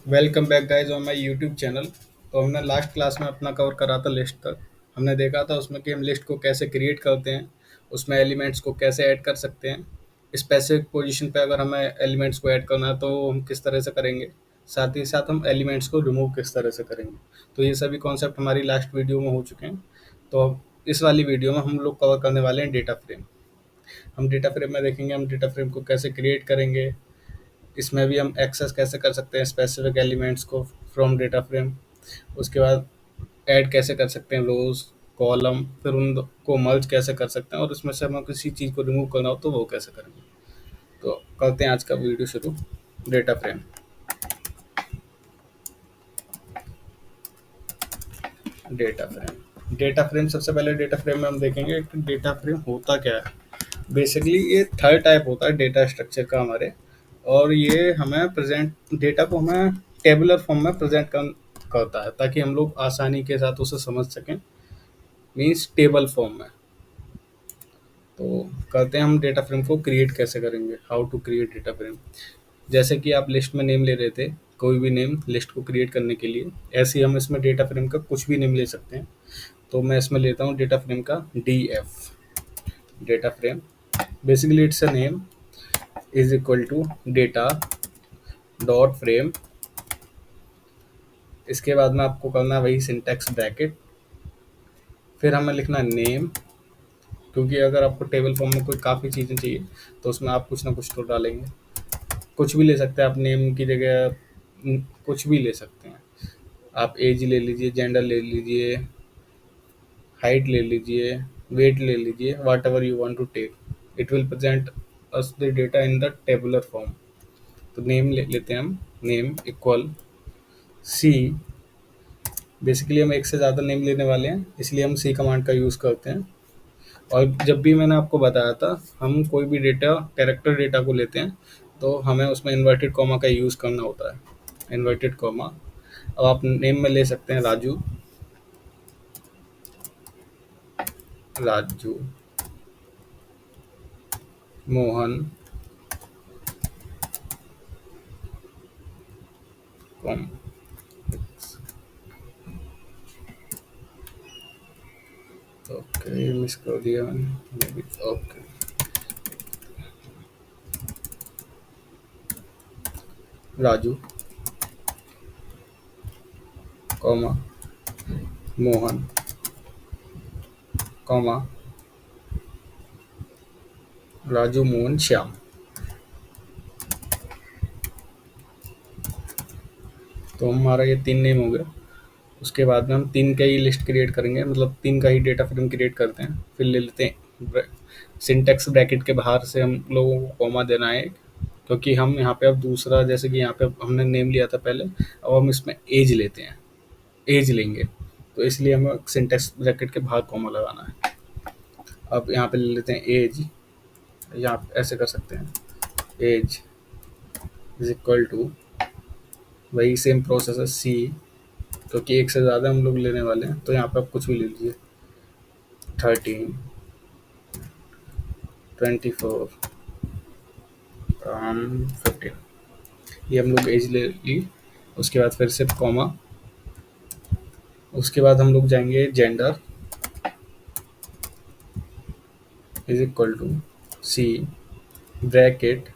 Welcome back guys on my YouTube channel. तो हमने last class में अपना कवर करा था लिस्ट तक। हमने देखा था उसमें कि हम लिस्ट को कैसे क्रिएट करते हैं, उसमें एलिमेंट्स को कैसे ऐड कर सकते हैं, स्पेसिफिक पोजीशन पे अगर हमें एलिमेंट्स को ऐड करना है तो हम किस तरह से करेंगे, साथ ही साथ हम एलिमेंट्स को रिमूव किस तरह से करेंगे। तो ये सभी कॉन्सेप्ट हमारी लास्ट वीडियो में हो चुके हैं। तो अब इस वाली वीडियो में हम लोग कवर करने वाले हैं डेटा फ्रेम। हम डेटा फ्रेम में देखेंगे हम डेटा फ्रेम को कैसे क्रिएट करेंगे, इसमें भी हम एक्सेस कैसे कर सकते हैं स्पेसिफिक एलिमेंट्स को फ्रॉम डेटा फ्रेम। उसके बाद ऐड कैसे कर सकते हैं रोज कॉलम, फिर उन को मर्ज कैसे कर सकते हैं और उसमें से हमें किसी चीज़ को रिमूव करना हो तो वो कैसे करेंगे। तो करते हैं आज का वीडियो शुरू। Data frame. Data frame data frame सबसे पहले डेटा फ्रेम में हम देखेंगे कि डेटा फ्रेम होता क्या है। बेसिकली ये थर्ड टाइप होता है डेटा स्ट्रक्चर का हमारे। और ये हमें प्रेजेंट डेटा को हमें टेबुलर फॉर्म में प्रेजेंट करता है ताकि हम लोग आसानी के साथ उसे समझ सकें, मीन्स टेबल फॉर्म में। तो कहते हैं हम डेटा फ्रेम को क्रिएट कैसे करेंगे, how to create data frame. जैसे कि आप लिस्ट में नेम ले रहे थे, कोई भी नेम लिस्ट को क्रिएट करने के लिए, ऐसे ही हम इसमें डेटा फ्रेम का कुछ भी नेम ले सकते हैं। तो मैं इसमें लेता हूँ डेटा फ्रेम का d f. Data frame basically it's a name is equal to data dot frame. इसके बाद में आपको करना है वही सिंटैक्स ब्रैकेट, फिर हमें लिखना है नेम, क्योंकि अगर आपको टेबल फॉर्म में कोई काफ़ी चीज़ें चाहिए तो उसमें आप कुछ ना कुछ तो डालेंगे। कुछ भी ले सकते हैं आप नेम की जगह, कुछ भी ले सकते हैं आप। एज ले लीजिए, जेंडर ले लीजिए, हाइट ले लीजिए, वेट ले लीजिए, whatever you want to take, it will present us the data in the tabular form. तो नेम ले लेते हैं हम, नेम इक्वल सी। बेसिकली हम एक से ज़्यादा नेम लेने वाले हैं इसलिए हम सी कमांड का यूज़ करते हैं। और जब भी मैंने आपको बताया था हम कोई भी डेटा कैरेक्टर डेटा को लेते हैं तो हमें उसमें इन्वर्टेड कॉमा का यूज़ करना होता है, इन्वर्टेड कॉमा। अब आप नेम में ले सकते हैं Raju, Raju, Mohan, com. Okay, miss कर दिया मैंने। Okay, Raju, comma, Mohan, comma, Raju, Mohan, Shyam. तो हमारा ये तीन नेम हो गया। उसके बाद में हम तीन का ही लिस्ट क्रिएट करेंगे, मतलब तीन का ही डेटा फ्रेम क्रिएट करते हैं। फिर ले लेते हैं सिंटेक्स ब्रैकेट के बाहर से हम लोगों को कॉमा देना है, क्योंकि हम यहाँ पे अब दूसरा, जैसे कि यहाँ पे हमने नेम लिया था पहले, अब हम इसमें एज लेते हैं, एज लेंगे। तो इसलिए हमें सिंटेक्स ब्रैकेट के बाहर कॉमा लगाना है। अब यहाँ पे ले लेते हैं एज, यहाँ ऐसे कर सकते हैं, एज इज इक्वल टू, वही सेम प्रोसेस है सी, क्योंकि एक से ज़्यादा हम लोग लेने वाले हैं। तो यहाँ पे आप कुछ भी ले लीजिए, 13, 24, 15, ये हम लोग एज ले ली। उसके बाद फिर से कॉमा, उसके बाद हम लोग जाएंगे gender is equal to c bracket.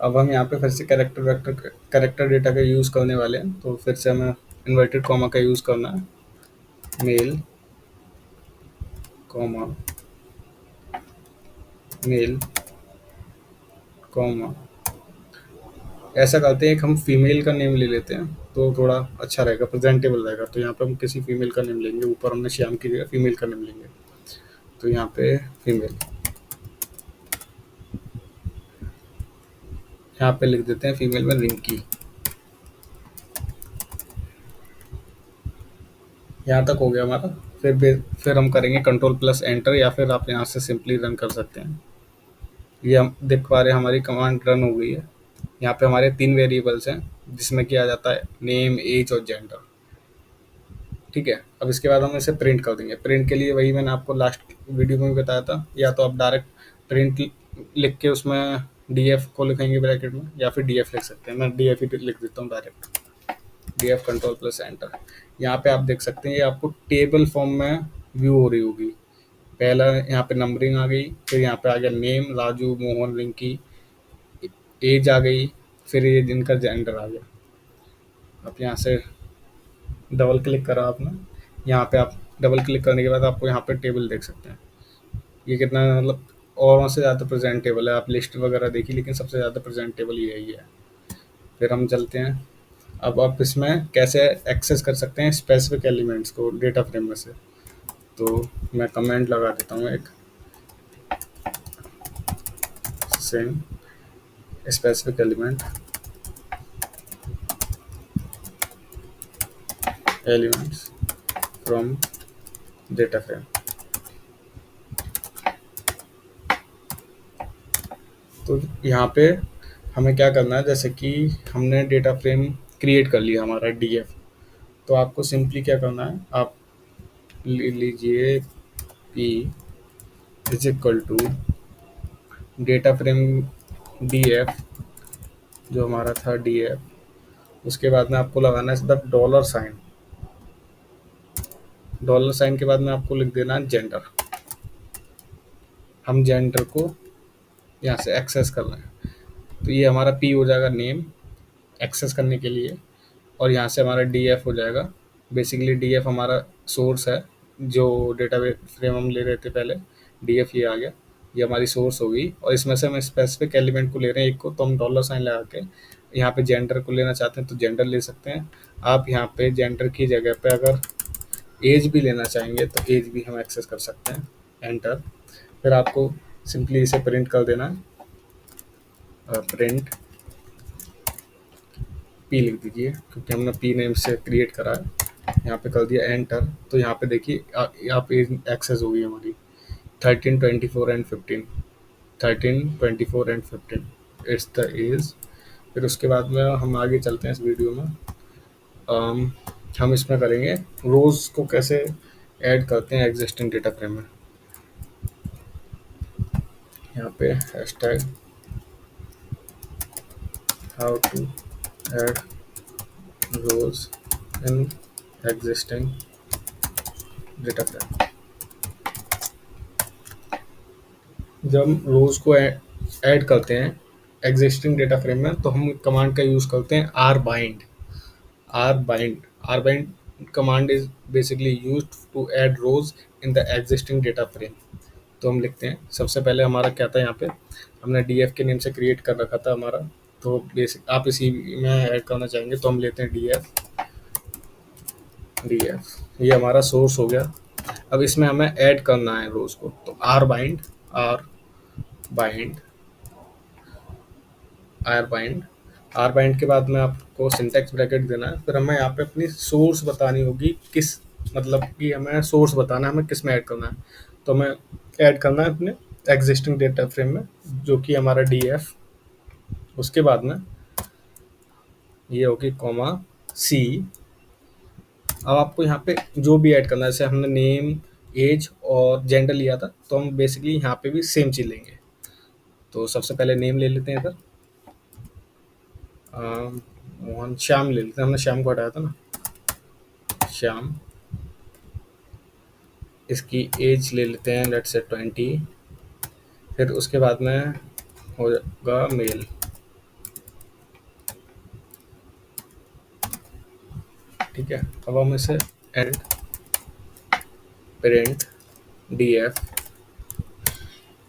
अब हम यहाँ पे फिर से करेक्टर डेटा का यूज़ करने वाले हैं, तो फिर से हमें इन्वर्टेड कॉमा का यूज़ करना है, मेल, कॉमा, मेल, कॉमा। ऐसा करते हैं कि हम फीमेल का नेम ले लेते हैं तो थोड़ा अच्छा रहेगा, प्रेजेंटेबल रहेगा। तो यहाँ पे हम किसी फीमेल का नेम लेंगे, ऊपर हमने श्याम की जगह फीमेल का नेम लेंगे। तो यहाँ पे फीमेल, यहाँ पे लिख देते हैं फीमेल में रिंकी। यहाँ तक हो गया हमारा। फिर हम करेंगे कंट्रोल प्लस एंटर, या फिर आप यहाँ से सिंपली रन कर सकते हैं। ये हम देख पा रहे हैं हमारी कमांड रन हो गई है। यहाँ पे हमारे तीन वेरिएबल्स हैं जिसमें किया जाता है नेम, एज और जेंडर। ठीक है, अब इसके बाद हम इसे प्रिंट कर देंगे। प्रिंट के लिए वही मैंने आपको लास्ट वीडियो में भी बताया था, या तो आप डायरेक्ट प्रिंट लिख के उसमें डी एफ को लिखेंगे ब्रैकेट में, या फिर डी एफ लिख सकते हैं, मैं डी एफ ही लिख देता हूँ direct. D F control plus enter. यहाँ पे आप देख सकते हैं ये आपको टेबल फॉर्म में व्यू हो रही होगी। पहला यहाँ पे नंबरिंग आ गई, फिर यहाँ पे आ गया नेम राजू मोहन रिंकी, एज आ गई, फिर ये जिनका जेंडर आ गया। आप यहाँ से डबल क्लिक करा आपने, यहाँ पे आप डबल क्लिक करने के बाद आपको यहाँ पे टेबल देख सकते हैं ये कितना मतलब औरों से ज़्यादा प्रेजेंटेबल है। आप लिस्ट वगैरह देखी, लेकिन सबसे ज़्यादा प्रेजेंटेबल यही है। फिर हम चलते हैं, अब आप इसमें कैसे एक्सेस कर सकते हैं स्पेसिफिक एलिमेंट्स को डेटा फ्रेम में से। तो मैं कमेंट लगा देता हूँ एक, same specific elements from data frame. तो यहाँ पे हमें क्या करना है, जैसे कि हमने डेटा फ्रेम क्रिएट कर लिया हमारा डीएफ, तो आपको सिंपली क्या करना है, आप ले लीजिए p is equal to data frame DF, जो हमारा था डीएफ, उसके बाद में आपको लगाना है सिर्फ डॉलर साइन। डॉलर साइन के बाद में आपको लिख देना है जेंडर। हम जेंडर को यहाँ से एक्सेस कर रहे हैं, तो ये हमारा पी हो जाएगा नेम एक्सेस करने के लिए, और यहाँ से हमारा डी एफ हो जाएगा। बेसिकली डी एफ हमारा सोर्स है, जो डेटा फ्रेम हम ले रहे थे पहले, डी एफ ये आ गया, ये हमारी सोर्स होगी। और इसमें से हम स्पेसिफिक एलिमेंट को ले रहे हैं एक को, तो हम डॉलर साइन लगा के यहाँ पे जेंडर को लेना चाहते हैं तो जेंडर ले सकते हैं। आप यहाँ पे जेंडर की जगह पे अगर एज भी लेना चाहेंगे तो एज भी हम एक्सेस कर सकते हैं, एंटर। फिर आपको सिंपली इसे प्रिंट कर देना है, प्रिंट पी लिख दीजिए, क्योंकि हमने पी नेम से क्रिएट करा है। यहाँ पे कर दिया एंटर, तो यहाँ पे देखिए यहाँ पे एक्सेस होगी हमारी 13, 24 and 15, 13, 24 and 15 it's the age. फिर उसके बाद में हम आगे चलते हैं इस वीडियो में। हम इसमें करेंगे रोज को कैसे ऐड करते हैं एग्जिस्टिंग डेटा फ्रेम में। यहाँ पे hashtag how to add rows in existing data frame. जब हम रोज को ऐड करते हैं एग्जिस्टिंग डेटा फ्रेम में, तो हम कमांड का यूज़ करते हैं r bind. Are bind command is basically used to add rows in the existing data frame. तो हम लिखते हैं, सबसे पहले हमारा क्या था, यहाँ पे हमने डी एफ के नेम से क्रिएट कर रखा था हमारा, तो बेसिक आप इसी में ऐड करना चाहेंगे तो हम लेते हैं डी एफ, ये हमारा सोर्स हो गया। अब इसमें हमें ऐड करना है रोज को, तो बाइंड आर बाइंड के बाद में आपको सिंटेक्स ब्रैकेट देना है। फिर हमें यहाँ पे अपनी सोर्स बतानी होगी, किस मतलब कि हमें सोर्स बताना है हमें किस में ऐड करना है। तो हमें ऐड करना है अपने एग्जिस्टिंग डेटा फ्रेम में, जो कि हमारा डी एफ। उसके बाद में ये होगी कॉमा सी। अब आपको यहाँ पे जो भी ऐड करना है, जैसे हमने नेम एज और जेंडर लिया था, तो हम बेसिकली यहाँ पे भी सेम चीज़ लेंगे। तो सबसे पहले नेम ले लेते हैं इधर, मोहन श्याम ले लेते हैं, हमने श्याम को हटाया था ना, श्याम। इसकी एज ले लेते हैं लेट्स से 20। फिर उसके बाद में होगा मेल। ठीक है, अब हम इसे add print d f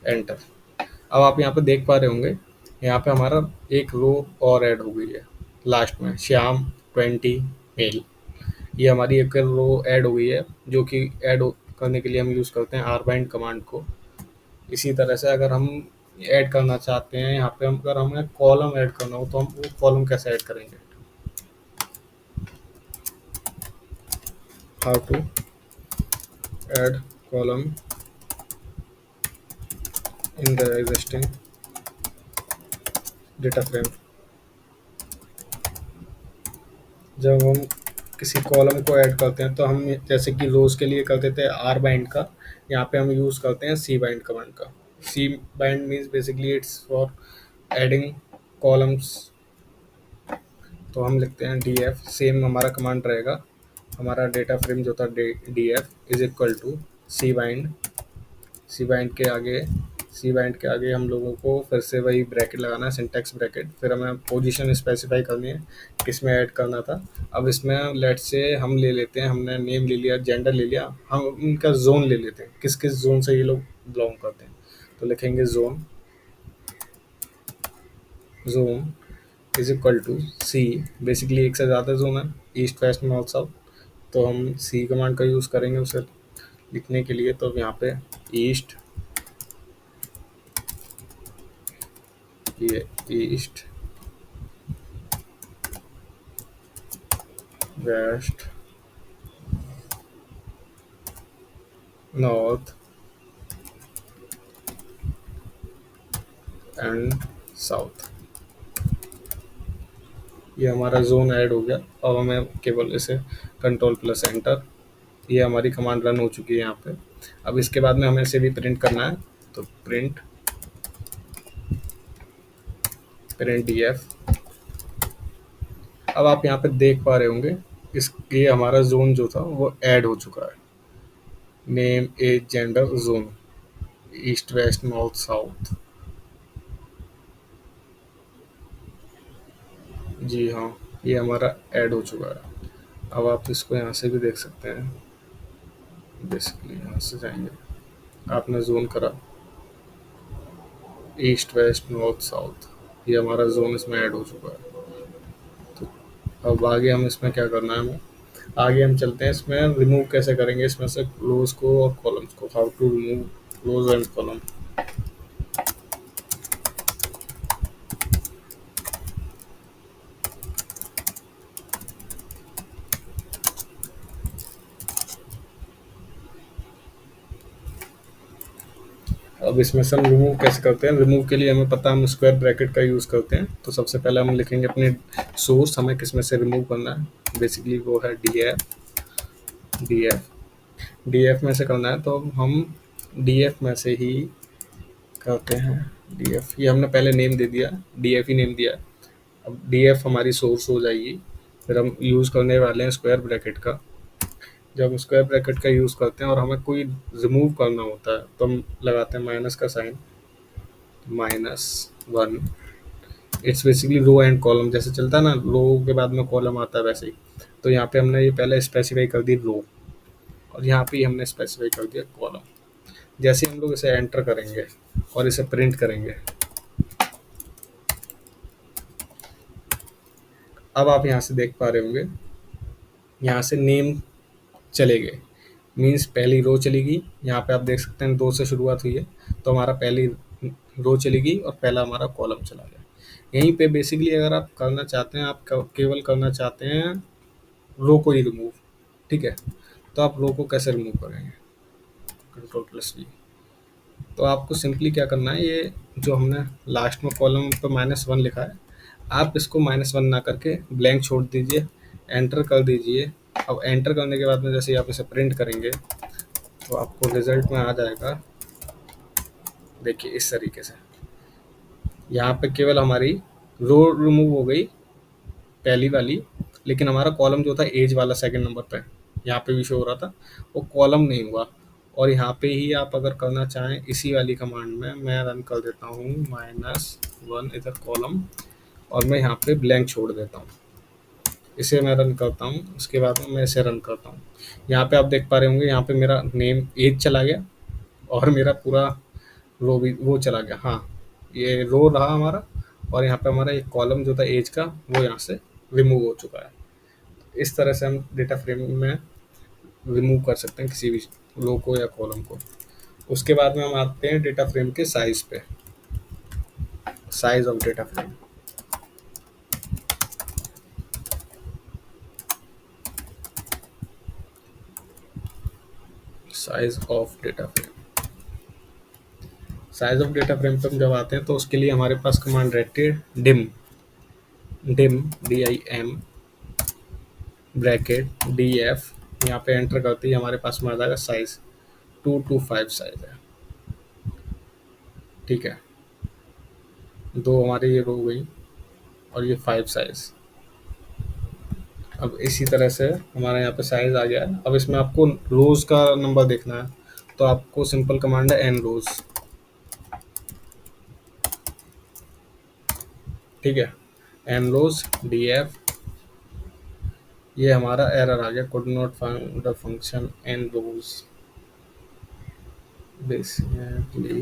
enter. अब आप यहाँ पे देख पा रहे होंगे, यहाँ पे हमारा एक रो और ऐड हो गई है लास्ट में, श्याम 20 मेल। ये हमारी एक रो ऐड हो गई है, जो कि करने के लिए हम यूज़ करते हैं आर बाइंड कमांड को। इसी तरह से अगर हम ऐड करना चाहते हैं यहाँ पे, अगर हमें कॉलम ऐड करना हो तो हम वो कॉलम कैसे ऐड करेंगे, how to add column in the existing data frame. जब हम किसी कॉलम को ऐड करते हैं तो हम जैसे कि रोज के लिए करते थे आर बाइंड का, यहाँ पे हम यूज़ करते हैं सी बाइंड कमांड का। C bind means basically it's for adding columns, तो हम लिखते हैं डी एफ, सेम हमारा कमांड रहेगा। हमारा डेटा फ्रेम जो था D F is equal to C bind, C bind के आगे, सी बाइंड के आगे हम लोगों को फिर से वही ब्रैकेट लगाना है, सिंटैक्स ब्रैकेट। फिर हमें पोजीशन स्पेसिफाई करनी है किस में ऐड करना था। अब इसमें लेट से हम ले लेते हैं, हमने नेम ले लिया, जेंडर ले लिया, हम इनका जोन ले लेते हैं, किस किस जोन से ये लोग बिलोंग करते हैं। तो लिखेंगे zone, zone is equal to c, basically एक से ज़्यादा जोन है, ईस्ट वेस्ट नॉर्थ साउथ, तो हम सी कमांड का यूज़ करेंगे उसे लिखने के लिए। तो यहाँ पे ईस्ट, ये east, west, north and south, ये हमारा जोन ऐड हो गया। अब हमें केवल इसे कंट्रोल प्लस एंटर, ये हमारी कमांड रन हो चुकी है यहाँ पे। अब इसके बाद में हमें इसे भी प्रिंट करना है, तो प्रिंट, प्रिंट डी एफ। अब आप यहाँ पे देख पा रहे होंगे इस, ये हमारा जोन जो था वो ऐड हो चुका है, name age gender zone, east west north south. जी हाँ, ये हमारा ऐड हो चुका है। अब आप इसको यहाँ से भी देख सकते हैं, बेसिकली यहाँ से जाएंगे, आपने जोन करा ईस्ट वेस्ट नॉर्थ साउथ, ये हमारा जोन इसमें ऐड हो चुका है। तो अब आगे हम इसमें क्या करना है, हमें आगे हम चलते हैं, इसमें रिमूव कैसे करेंगे इसमें से क्लोज को और कॉलम्स को, how to remove close and column. अब इसमें से हम रिमूव कैसे करते हैं, रिमूव के लिए हमें पता है हम स्क्वायर ब्रैकेट का यूज़ करते हैं। तो सबसे पहले हम लिखेंगे अपने सोर्स, हमें किस में से रिमूव करना है, बेसिकली वो है D F, D F, D F में से करना है। तो हम डी एफ में से ही करते हैं, डी एफ, ये हमने पहले नेम दे दिया, डी एफ ही नेम दिया। अब डी एफ हमारी सोर्स हो जाएगी। फिर हम यूज़ करने वाले हैं स्क्वायर ब्रैकेट का। जब हम स्क्वायर ब्रैकेट का यूज़ करते हैं और हमें कोई रिमूव करना होता है तो हम लगाते हैं माइनस का sign, -1। It's basically row and column, जैसे चलता है ना, रो के बाद में कॉलम आता है वैसे ही। तो यहाँ पे हमने ये पहले स्पेसिफाई कर दी रो, और यहाँ पे ही हमने स्पेसिफाई कर दिया कॉलम। जैसे हम लोग इसे एंटर करेंगे और इसे प्रिंट करेंगे, अब आप यहाँ से देख पा रहे होंगे, यहाँ से नेम चले गए, मीन्स पहली रो चलेगी। यहाँ पे आप देख सकते हैं 2 से शुरुआत हुई है, तो हमारा पहली रो चलेगी और पहला हमारा कॉलम चला गया। यहीं पे बेसिकली अगर आप करना चाहते हैं, आप केवल करना चाहते हैं रो को ही रिमूव, ठीक है, तो आप रो को कैसे रिमूव करेंगे, कंट्रोल प्लस वी। तो आपको सिंपली क्या करना है, ये जो हमने लास्ट में कॉलम पर -1 लिखा है, आप इसको -1 ना करके ब्लैंक छोड़ दीजिए, एंटर कर दीजिए। अब एंटर करने के बाद में जैसे ही आप इसे प्रिंट करेंगे तो आपको रिजल्ट में आ जाएगा, देखिए इस तरीके से। यहाँ पे केवल हमारी रो रिमूव हो गई पहली वाली, लेकिन हमारा कॉलम जो था एज वाला सेकंड नंबर पे यहाँ पे भी शो हो रहा था, वो कॉलम नहीं हुआ। और यहाँ पे ही आप अगर करना चाहें इसी वाली कमांड में, मैं रन कर देता हूँ -1 इधर कॉलम, और मैं यहाँ पे ब्लैंक छोड़ देता हूँ, इसे मैं रन करता हूँ, उसके बाद में मैं इसे रन करता हूँ। यहाँ पे आप देख पा रहे होंगे, यहाँ पे मेरा नेम एज चला गया और मेरा पूरा रो भी वो चला गया। हाँ, ये रो रहा हमारा, और यहाँ पे हमारा एक कॉलम जो था एज का वो यहाँ से रिमूव हो चुका है। इस तरह से हम डेटा फ्रेम में रिमूव कर सकते हैं किसी भी रो को या कॉलम को। उसके बाद में हम आते हैं डेटा फ्रेम के साइज पे, size of data frame, size of data frame, size of data frame पे हम जब आते हैं तो उसके लिए हमारे पास कमांड रहती है dim, dim DIM bracket DF, यहाँ पे एंटर करते ही हमारे पास में आ जाएगा साइज, 2 to 5 साइज है, ठीक है। दो हमारी ये रो गई, और ये 5 साइज। अब इसी तरह से हमारे यहाँ पे साइज आ गया है। अब इसमें आपको रोज का नंबर देखना है, तो आपको सिंपल कमांड है एन रोज। ठीक है, एन रोज डी एफ। ये हमारा एरर आ गया, could not find the function n rows basically.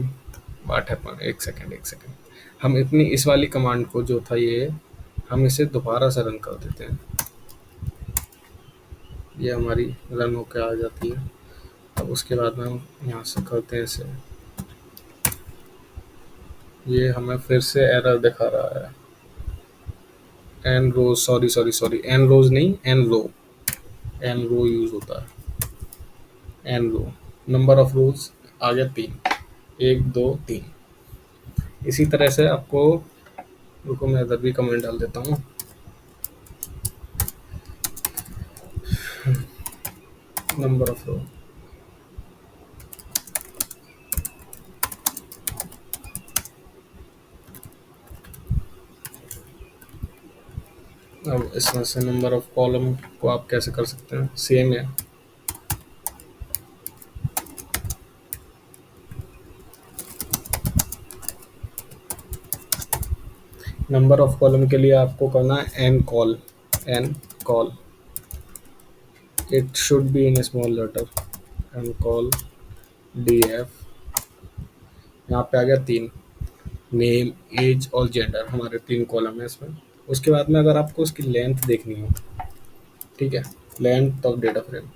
What happen, एक सेकेंड, हम इतनी इस वाली कमांड को जो था ये, हम इसे दोबारा से रन कर देते हैं। ये हमारी रन होकर आ जाती है। अब उसके बाद में हम यहाँ से करते हैं इसे। ये हमें फिर से एरर दिखा रहा है। N rows, sorry, n rows नहीं, n row. N row use होता है, n row. Number of rows आ गया 3, 1 2 3। इसी तरह से आपको, रुको मैं इधर भी कमेंट डाल देता हूँ। नंबर ऑफ रो, अब इसमें से नंबर ऑफ कॉलम को आप कैसे कर सकते हैं, सेम है। नंबर ऑफ कॉलम के लिए आपको करना है n col. N col, it should be in small letter. N col d f. यहाँ पे आ गया 3, नेम एज और जेंडर, हमारे 3 कॉलम है इसमें। उसके बाद में अगर आपको उसकी लेंथ देखनी हो, ठीक है, length of data frame.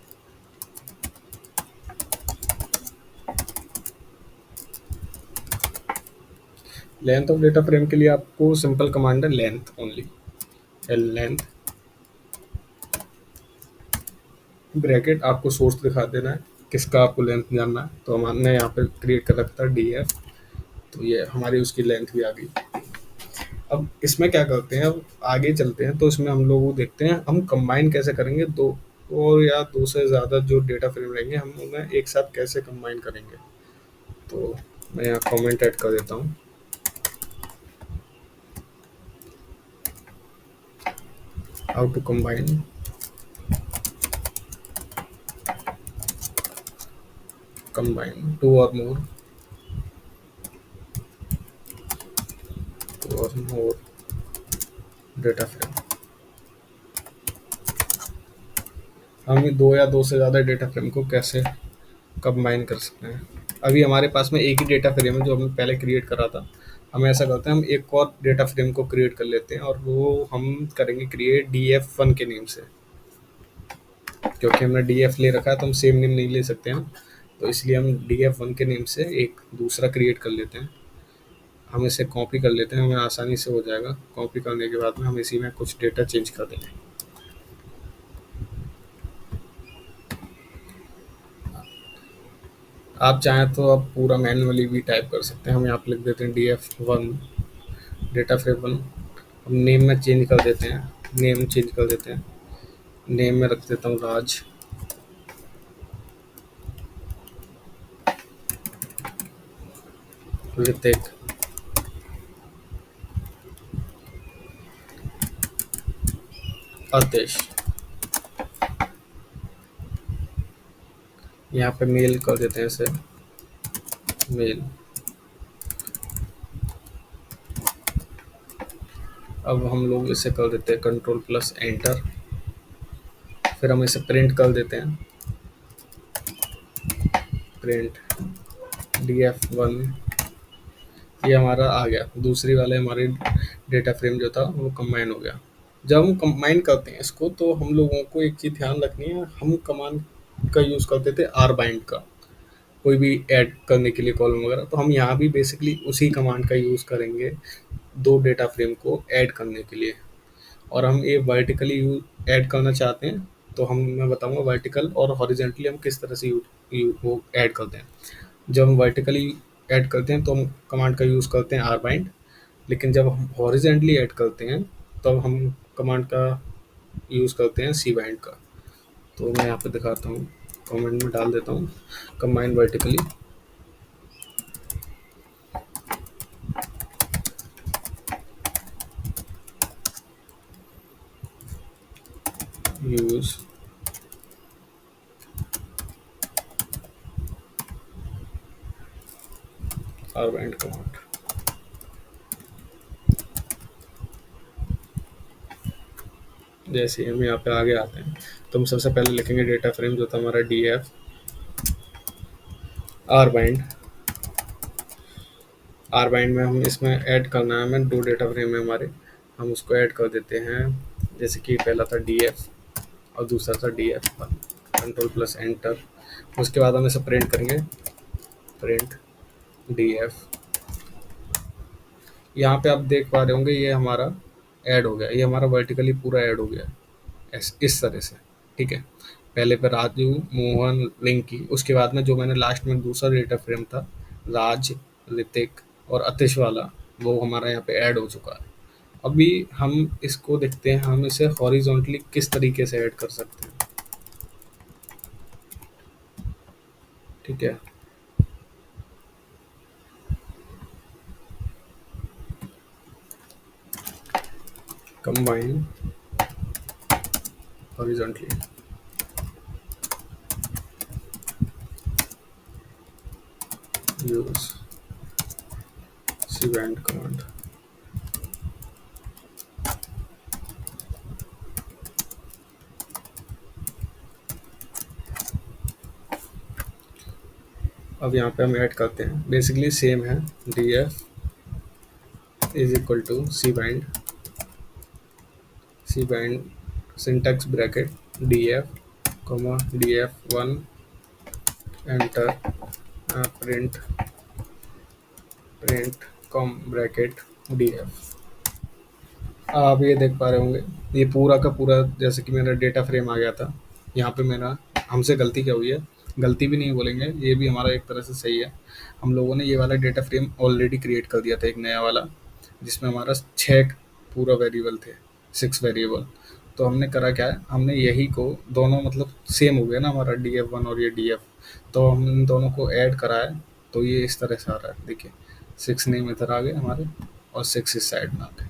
Length of data frame के लिए आपको सिंपल कमांड है length only. L length bracket, आपको सोर्स दिखा देना है किसका आपको लेंथ जानना है, तो हमने यहाँ पे क्रिएट कर रखा था डी एफ। तो ये हमारी उसकी लेंथ भी आ गई। अब इसमें क्या करते हैं, अब आगे चलते हैं तो इसमें हम लोग वो देखते हैं हम कंबाइन कैसे करेंगे। दो और या दो से ज़्यादा जो डेटा फ्रेम रहेंगे हम उन्हें एक साथ कैसे कंबाइन करेंगे। तो मैं यहाँ कमेंट ऐड कर देता हूँ, हाउ टू कंबाइन टू और मोर डेटा फ्रेम। हम ये दो या दो से ज़्यादा डेटा फ्रेम को कैसे कंबाइन कर सकते हैं। अभी हमारे पास में एक ही डेटा फ्रेम है जो हमने पहले क्रिएट करा था। हम ऐसा करते हैं, हम एक और डेटा फ्रेम को क्रिएट कर लेते हैं और वो हम करेंगे क्रिएट डी एफ वन के नेम से। क्योंकि हमने डी एफ ले रखा है तो हम सेम नेम नहीं ले सकते हैं, तो इसलिए हम डी एफ वन के नेम से एक दूसरा क्रिएट कर लेते हैं। हम इसे कॉपी कर लेते हैं, हमें आसानी से हो जाएगा। कॉपी करने के बाद में हम इसी में कुछ डेटा चेंज कर देंगे। आप चाहें तो आप पूरा मैनुअली भी टाइप कर सकते हैं। हम यहाँ पे लिख देते हैं D F one data frame one. हम नेम में चेंज कर देते हैं, नेम चेंज कर देते हैं। नेम में रख देता हूँ राज। ऋतिक। अतिश। यहाँ पे मेल कर देते हैं इसे, मेल। अब हम लोग इसे कर देते हैं कंट्रोल प्लस एंटर। फिर हम इसे प्रिंट कर देते हैं, प्रिंट डी एफ वन। ये हमारा आ गया, दूसरी वाले हमारे डेटा फ्रेम जो था वो कंबाइन हो गया। जब हम कंबाइन करते हैं इसको तो हम लोगों को एक चीज़ ध्यान रखनी है, हम कमांड का यूज़ करते थे आर बाइंड का, कोई भी ऐड करने के लिए कॉलम वगैरह। तो हम यहाँ भी बेसिकली उसी कमांड का यूज़ करेंगे दो डेटा फ्रेम को ऐड करने के लिए। और हम ये वर्टिकली ऐड करना चाहते हैं तो मैं बताऊंगा वर्टिकल और हॉरिजेंटली हम किस तरह से वो ऐड करते हैं। जब हम वर्टिकली ऐड करते हैं तो हम कमांड का यूज़ करते हैं आर बाइंड, लेकिन जब हम हॉरिजेंटली ऐड करते हैं तब हम कमांड का यूज़ करते हैं सी बाइंड का। तो मैं यहाँ पे दिखाता हूँ, कमेंट में डाल देता हूँ combine vertically. Use r bind command. जैसे ही हम यहाँ पे आगे आते हैं तो हम सबसे पहले लिखेंगे डेटा फ्रेम जो था हमारा D F R bind. Are bind में हम इसमें ऐड करना है, हमें दो डेटा फ्रेम है हमारे, हम उसको ऐड कर देते हैं। जैसे कि पहला था डी एफ और दूसरा था D F one. Control plus enter. उसके बाद हम इसे प्रिंट करेंगे, प्रिंट डी एफ। यहाँ पे आप देख पा रहे होंगे ये हमारा ऐड हो गया, ये हमारा वर्टिकली पूरा ऐड हो गया इस तरह से। ठीक है, पहले पे राजू, मोहन, रिंकी, उसके बाद में जो मैंने लास्ट में दूसरा डेटा फ्रेम था राज, ऋतिक और अतिश वाला, वो हमारा यहाँ पे ऐड हो चुका है। अभी हम इसको देखते हैं हम इसे हॉरिजॉन्टली किस तरीके से ऐड कर सकते हैं। ठीक है, combine horizontally, use cband command. अब यहाँ पे हम ऐड करते हैं, बेसिकली सेम है, D F is equal to C band syntax bracket D F comma D F one enter print print com bracket D F. आप ये देख पा रहे होंगे ये पूरा का पूरा जैसे कि मेरा डेटा फ्रेम आ गया था। यहाँ पे मेरा हमसे गलती क्या हुई है, गलती भी नहीं बोलेंगे, ये भी हमारा एक तरह से सही है। हम लोगों ने ये वाला डेटा फ्रेम ऑलरेडी क्रिएट कर दिया था एक नया वाला, जिसमें हमारा 6 पूरा वेरिएबल थे, 6 वेरिएबल। तो हमने करा क्या है, हमने यही को दोनों मतलब सेम हो गया ना हमारा डी एफ वन और ये डी एफ, तो हम इन दोनों को ऐड करा है। तो ये इस तरह से आ रहा है, देखिए 6 नेम इधर आ गए हमारे और 6 इस साइड में आ गए।